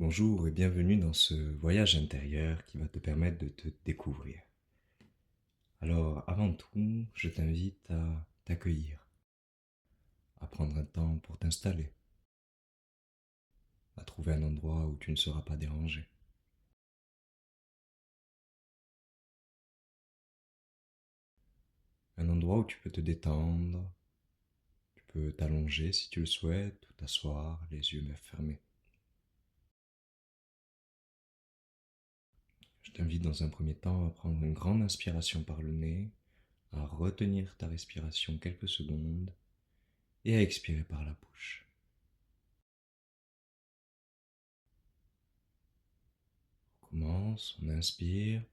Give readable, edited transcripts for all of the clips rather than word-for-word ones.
Bonjour et bienvenue dans ce voyage intérieur qui va te permettre de te découvrir. Alors, avant tout, je t'invite à t'accueillir, à prendre un temps pour t'installer, à trouver un endroit où tu ne seras pas dérangé. Un endroit où tu peux te détendre, tu peux t'allonger si tu le souhaites, ou t'asseoir, les yeux fermés. Je t'invite dans un premier temps à prendre une grande inspiration par le nez, à retenir ta respiration quelques secondes et à expirer par la bouche. On commence, on inspire,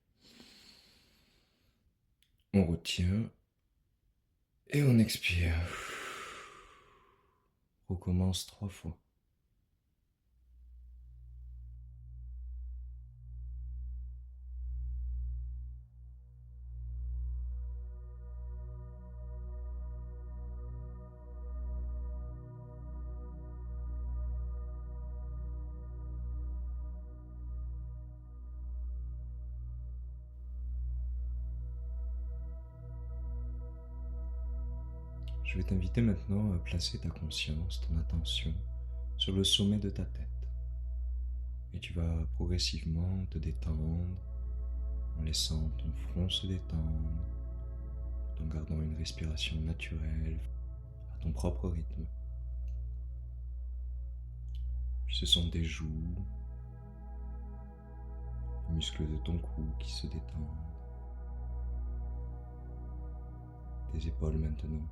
on retient et on expire. Recommence 3 fois. Je vais t'inviter maintenant à placer ta conscience, ton attention sur le sommet de ta tête. Et tu vas progressivement te détendre en laissant ton front se détendre, tout en gardant une respiration naturelle à ton propre rythme. Puis ce sont tes joues, les muscles de ton cou qui se détendent, tes épaules maintenant,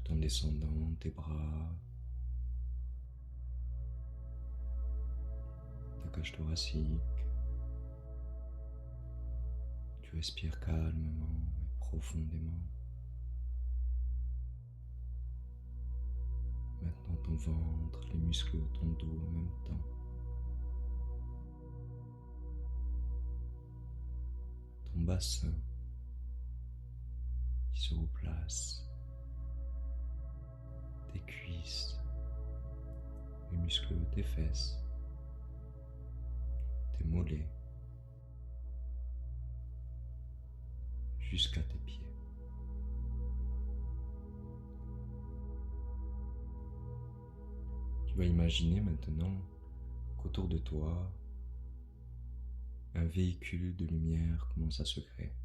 tout en descendant tes bras, ta cage thoracique. Tu respires calmement et profondément. Maintenant ton ventre, les muscles de ton dos en même temps. Ton bassin qui se replace. Tes cuisses, les muscles de tes fesses, tes mollets, jusqu'à tes pieds. Tu vas imaginer maintenant qu'autour de toi, un véhicule de lumière commence à se créer.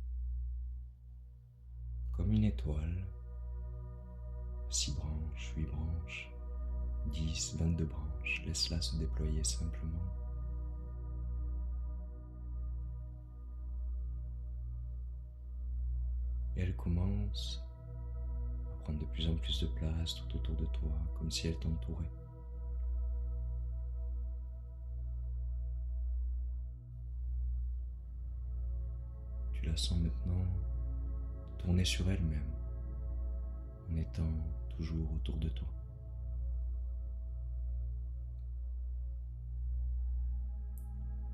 Comme une étoile, 6 branches, 8 branches, 10, 22 branches, laisse-la se déployer simplement. Et elle commence à prendre de plus en plus de place tout autour de toi, comme si elle t'entourait. Tu la sens maintenant tourner sur elle-même, en étant toujours autour de toi.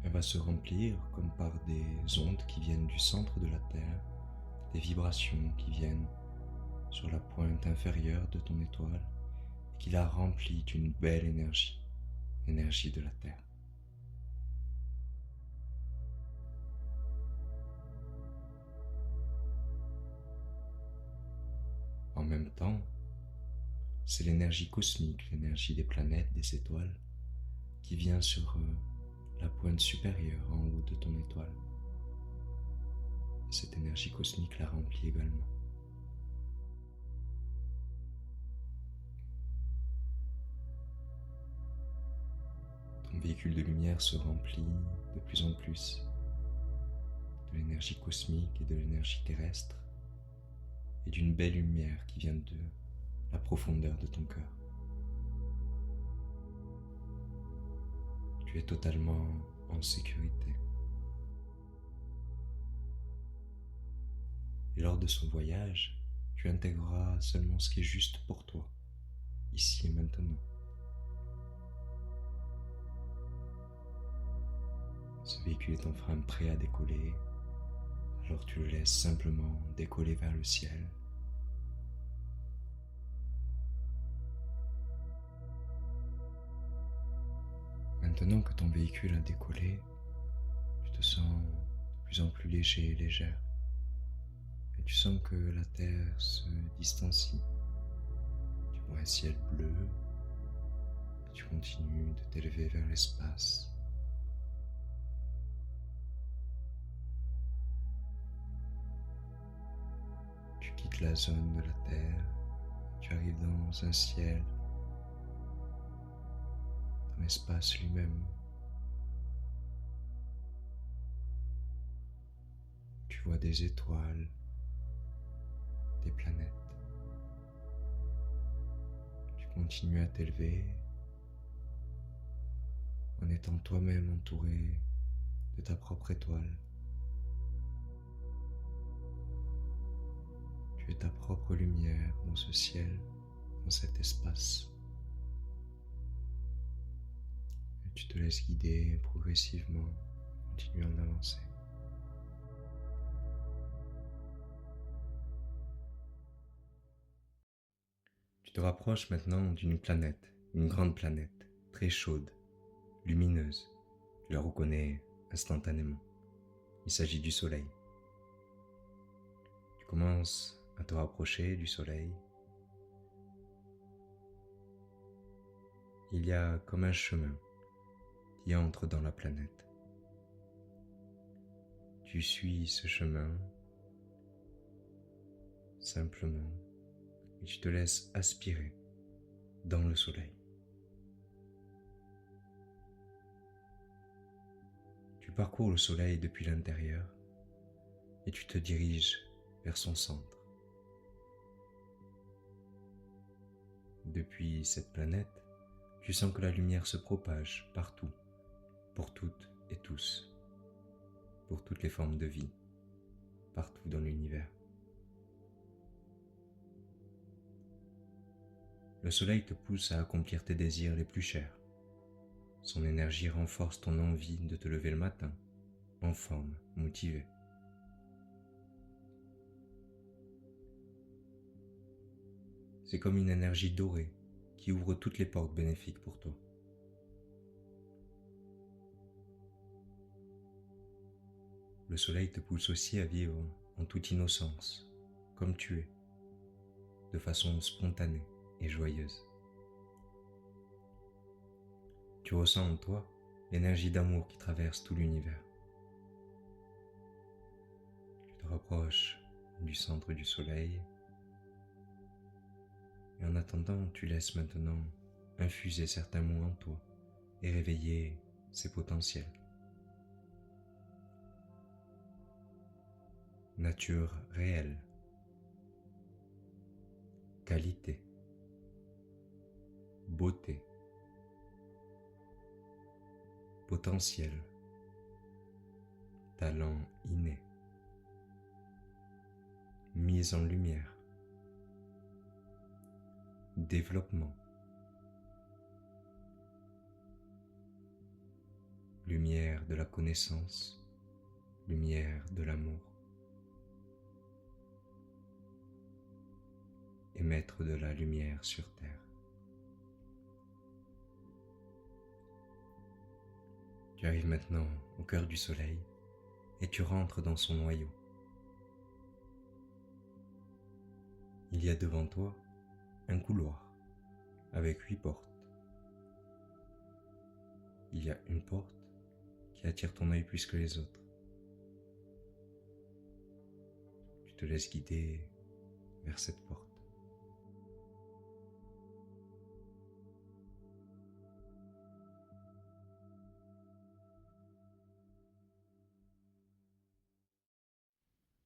Elle va se remplir comme par des ondes qui viennent du centre de la Terre, des vibrations qui viennent sur la pointe inférieure de ton étoile et qui la remplit d'une belle énergie, l'énergie de la Terre. En même temps, c'est l'énergie cosmique, l'énergie des planètes, des étoiles, qui vient sur la pointe supérieure en haut de ton étoile. Et cette énergie cosmique la remplit également. Ton véhicule de lumière se remplit de plus en plus de l'énergie cosmique et de l'énergie terrestre et d'une belle lumière qui vient de la profondeur de ton cœur. Tu es totalement en sécurité. Et lors de ce voyage, tu intégreras seulement ce qui est juste pour toi, ici et maintenant. Ce véhicule est enfin prêt à décoller, alors tu le laisses simplement décoller vers le ciel. Maintenant que ton véhicule a décollé, tu te sens de plus en plus léger et légère. Et tu sens que la Terre se distancie. Tu vois un ciel bleu et tu continues de t'élever vers l'espace. Tu quittes la zone de la Terre, tu arrives dans un ciel, dans l'espace lui-même. Tu vois des étoiles, des planètes. Tu continues à t'élever en étant toi-même entouré de ta propre étoile. Tu es ta propre lumière dans ce ciel, dans cet espace. Et tu te laisses guider progressivement, continuant d'avancer. Tu te rapproches maintenant d'une planète, une grande planète, très chaude, lumineuse. Tu la reconnais instantanément. Il s'agit du Soleil. Tu commences à te rapprocher du Soleil. Il y a comme un chemin qui entre dans la planète. Tu suis ce chemin simplement et tu te laisses aspirer dans le Soleil. Tu parcours le Soleil depuis l'intérieur et tu te diriges vers son centre. Depuis cette planète, tu sens que la lumière se propage partout, pour toutes et tous, pour toutes les formes de vie, partout dans l'univers. Le Soleil te pousse à accomplir tes désirs les plus chers. Son énergie renforce ton envie de te lever le matin, en forme, motivé. C'est comme une énergie dorée qui ouvre toutes les portes bénéfiques pour toi. Le Soleil te pousse aussi à vivre en toute innocence, comme tu es, de façon spontanée et joyeuse. Tu ressens en toi l'énergie d'amour qui traverse tout l'univers. Tu te rapproches du centre du Soleil et en attendant, tu laisses maintenant infuser certains mots en toi et réveiller ses potentiels. Nature réelle, qualité, beauté, potentiel, talent inné, mise en lumière, développement, lumière de la connaissance, lumière de l'amour, émettre de la lumière sur terre. Tu arrives maintenant au cœur du Soleil et tu rentres dans son noyau. Il y a devant toi un couloir avec 8 portes. Il y a une porte qui attire ton œil plus que les autres. Tu te laisses guider vers cette porte.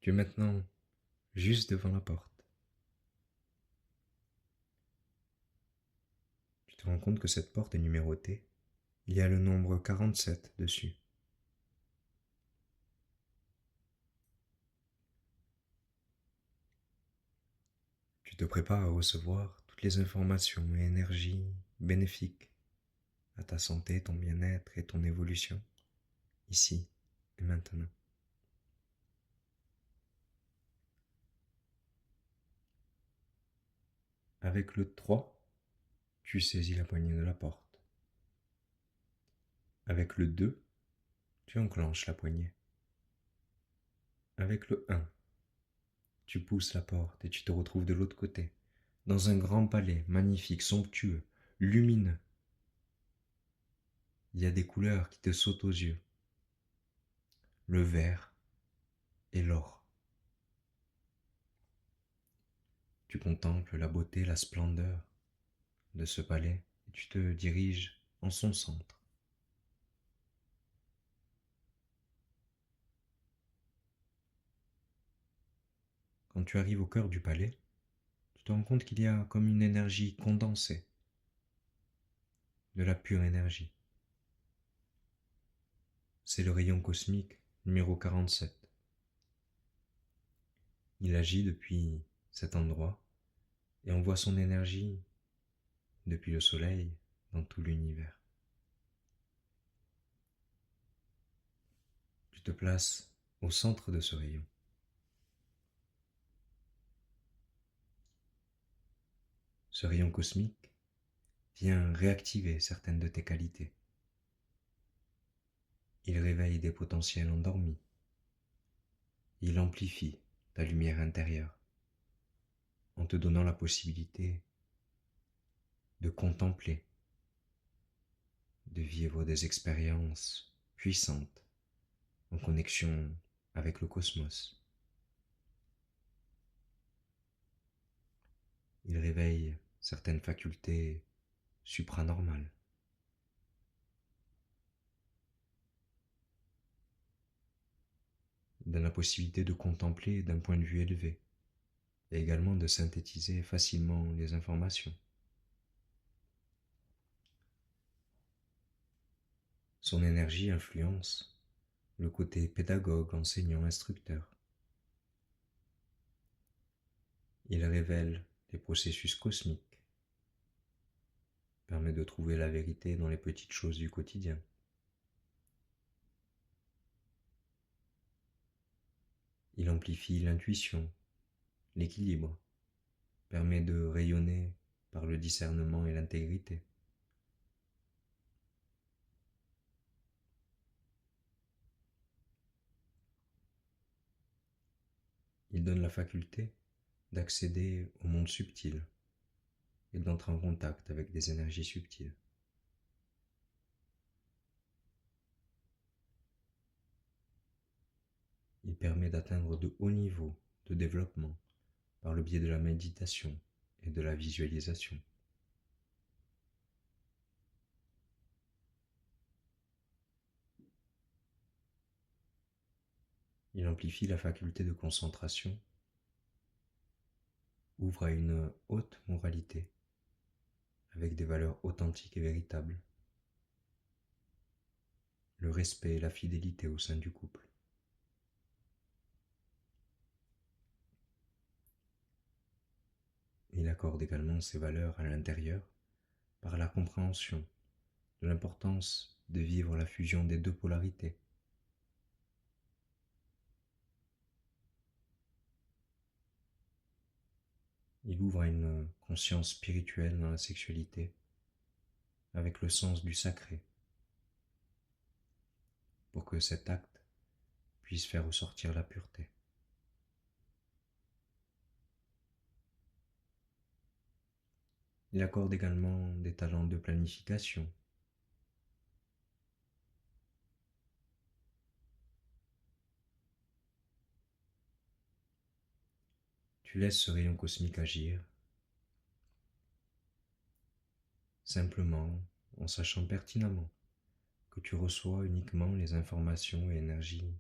Tu es maintenant juste devant la porte. Tu te rends compte que cette porte est numérotée. Il y a le nombre 47 dessus. Tu te prépares à recevoir toutes les informations et énergies bénéfiques à ta santé, ton bien-être et ton évolution, ici et maintenant. Avec le 3, tu saisis la poignée de la porte. Avec le 2, tu enclenches la poignée. Avec le 1, tu pousses la porte et tu te retrouves de l'autre côté, dans un grand palais magnifique, somptueux, lumineux. Il y a des couleurs qui te sautent aux yeux. Le vert et l'or. Tu contemples la beauté, la splendeur de ce palais et tu te diriges en son centre. Quand tu arrives au cœur du palais, tu te rends compte qu'il y a comme une énergie condensée, de la pure énergie. C'est le rayon cosmique numéro 47. Il agit depuis cet endroit et envoie son énergie depuis le soleil dans tout l'univers. Tu te places au centre de ce rayon. Ce rayon cosmique vient réactiver certaines de tes qualités. Il réveille des potentiels endormis. Il amplifie ta lumière intérieure en te donnant la possibilité de contempler, de vivre des expériences puissantes en connexion avec le cosmos. Il réveille certaines facultés supranormales. Il donne la possibilité de contempler d'un point de vue élevé et également de synthétiser facilement les informations. Son énergie influence le côté pédagogue, enseignant, instructeur. Il révèle les processus cosmiques, permet de trouver la vérité dans les petites choses du quotidien. Il amplifie l'intuition, l'équilibre, permet de rayonner par le discernement et l'intégrité. Il donne la faculté d'accéder au monde subtil et d'entrer en contact avec des énergies subtiles. Il permet d'atteindre de hauts niveaux de développement par le biais de la méditation et de la visualisation. Il amplifie la faculté de concentration, ouvre à une haute moralité avec des valeurs authentiques et véritables, le respect et la fidélité au sein du couple. Il accorde également ces valeurs à l'intérieur par la compréhension de l'importance de vivre la fusion des deux polarités. Il ouvre à une conscience spirituelle dans la sexualité avec le sens du sacré pour que cet acte puisse faire ressortir la pureté. Il accorde également des talents de planification. Tu laisses ce rayon cosmique agir, simplement en sachant pertinemment que tu reçois uniquement les informations et énergies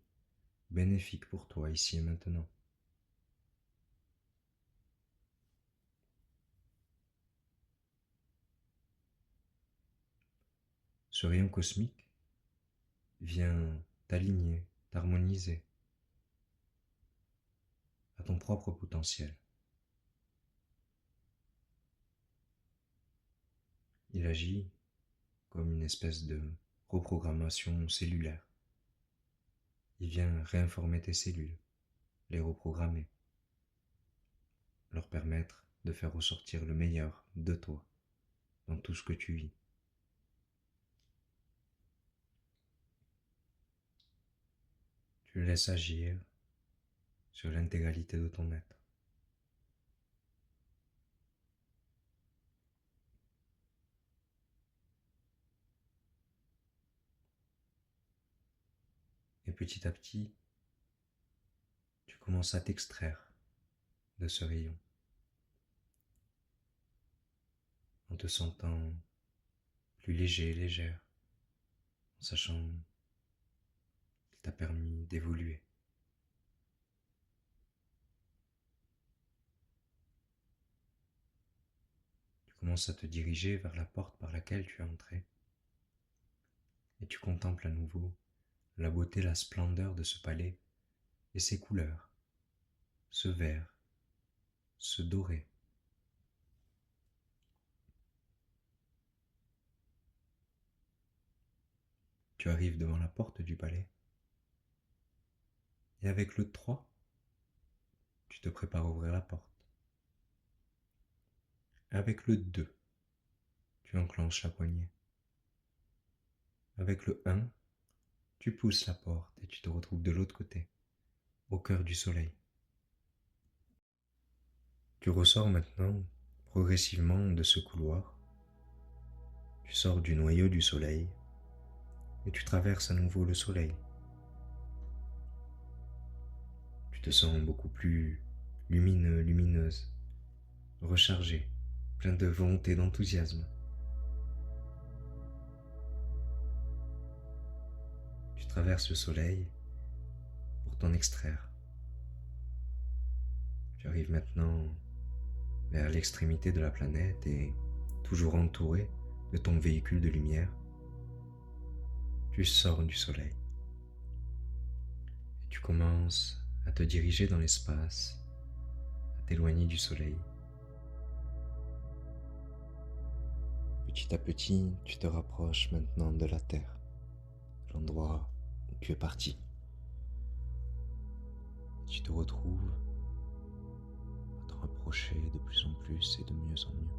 bénéfiques pour toi ici et maintenant. Ce rayon cosmique vient t'aligner, t'harmoniser à ton propre potentiel. Il agit comme une espèce de reprogrammation cellulaire. Il vient réinformer tes cellules, les reprogrammer, leur permettre de faire ressortir le meilleur de toi dans tout ce que tu vis. Tu le laisses agir sur l'intégralité de ton être. Et petit à petit, tu commences à t'extraire de ce rayon en te sentant plus léger, légère, en sachant qu'il t'a permis d'évoluer. Tu commences à te diriger vers la porte par laquelle tu es entré et tu contemples à nouveau la beauté, la splendeur de ce palais et ses couleurs, ce vert, ce doré. Tu arrives devant la porte du palais et avec le 3, tu te prépares à ouvrir la porte. Avec le 2, tu enclenches la poignée. Avec le 1, tu pousses la porte et tu te retrouves de l'autre côté, au cœur du soleil. Tu ressors maintenant progressivement de ce couloir. Tu sors du noyau du soleil et tu traverses à nouveau le soleil. Tu te sens beaucoup plus lumineux, lumineuse, rechargé, plein de volonté, d'enthousiasme. Tu traverses le soleil pour t'en extraire. Tu arrives maintenant vers l'extrémité de la planète et, toujours entouré de ton véhicule de lumière, tu sors du soleil. Et tu commences à te diriger dans l'espace, à t'éloigner du soleil. Petit à petit, tu te rapproches maintenant de la Terre, de l'endroit où tu es parti. Tu te retrouves à t'en rapprocher de plus en plus et de mieux en mieux.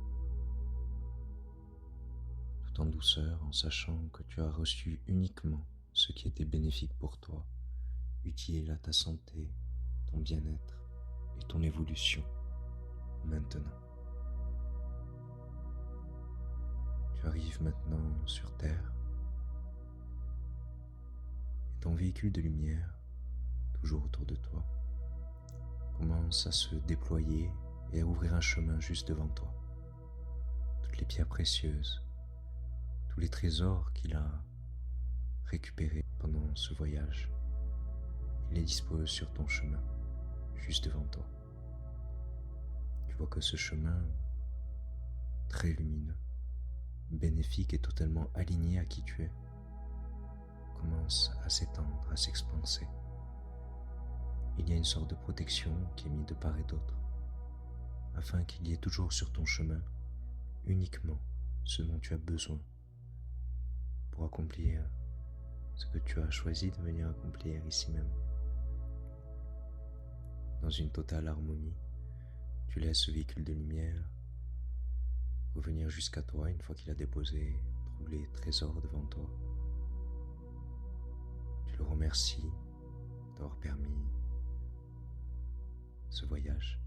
Tout en douceur, en sachant que tu as reçu uniquement ce qui était bénéfique pour toi, utile à ta santé, ton bien-être et ton évolution maintenant. Tu arrives maintenant sur Terre et ton véhicule de lumière, toujours autour de toi, commence à se déployer et à ouvrir un chemin juste devant toi. Toutes les pierres précieuses, tous les trésors qu'il a récupérés pendant ce voyage, il les dispose sur ton chemin, juste devant toi. Tu vois que ce chemin, très lumineux, bénéfique et totalement aligné à qui tu es, commence à s'étendre, à s'expanser. Il y a une sorte de protection qui est mise de part et d'autre, afin qu'il y ait toujours sur ton chemin uniquement ce dont tu as besoin pour accomplir ce que tu as choisi de venir accomplir ici même. Dans une totale harmonie, tu laisses ce véhicule de lumière revenir jusqu'à toi une fois qu'il a déposé tous les trésors devant toi. Tu le remercies d'avoir permis ce voyage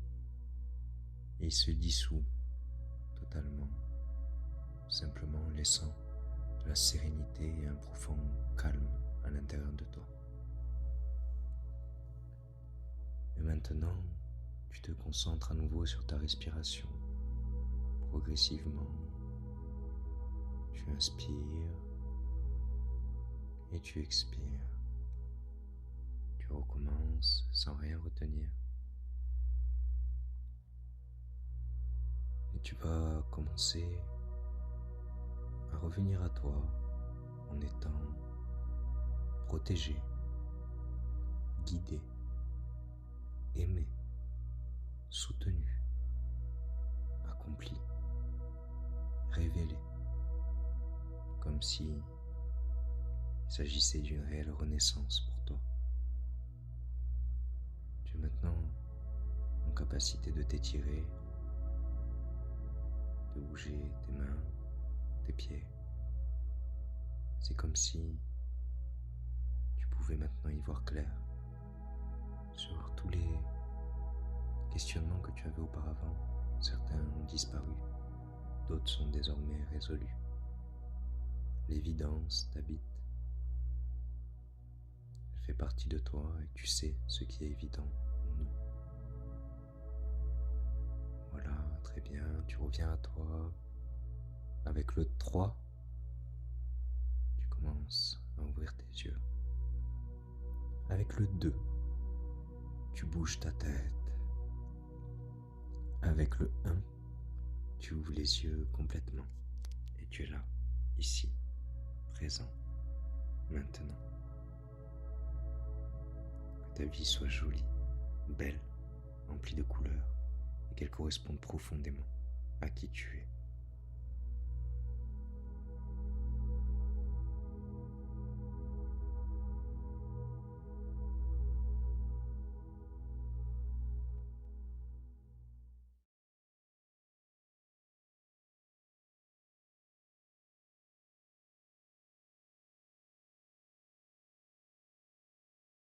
et il se dissout totalement, simplement laissant de la sérénité et un profond calme à l'intérieur de toi. Et maintenant, tu te concentres à nouveau sur ta respiration. Progressivement, tu inspires et tu expires. Tu recommences sans rien retenir. Et tu vas commencer à revenir à toi en étant protégé, guidé, aimé, soutenu, accompli, révélé, comme si il s'agissait d'une réelle renaissance pour toi. Tu es maintenant en capacité de t'étirer, de bouger tes mains, tes pieds. C'est comme si tu pouvais maintenant y voir clair. sur tous les questionnements que tu avais auparavant. Certains ont disparu, d'autres sont désormais résolus. L'évidence t'habite. Elle fait partie de toi et tu sais ce qui est évident ou non. Voilà, très bien, tu reviens à toi. Avec le 3, tu commences à ouvrir tes yeux. Avec le 2, tu bouges ta tête. Avec le 1, tu ouvres les yeux complètement et tu es là, ici, présent, maintenant. Que ta vie soit jolie, belle, remplie de couleurs et qu'elle corresponde profondément à qui tu es.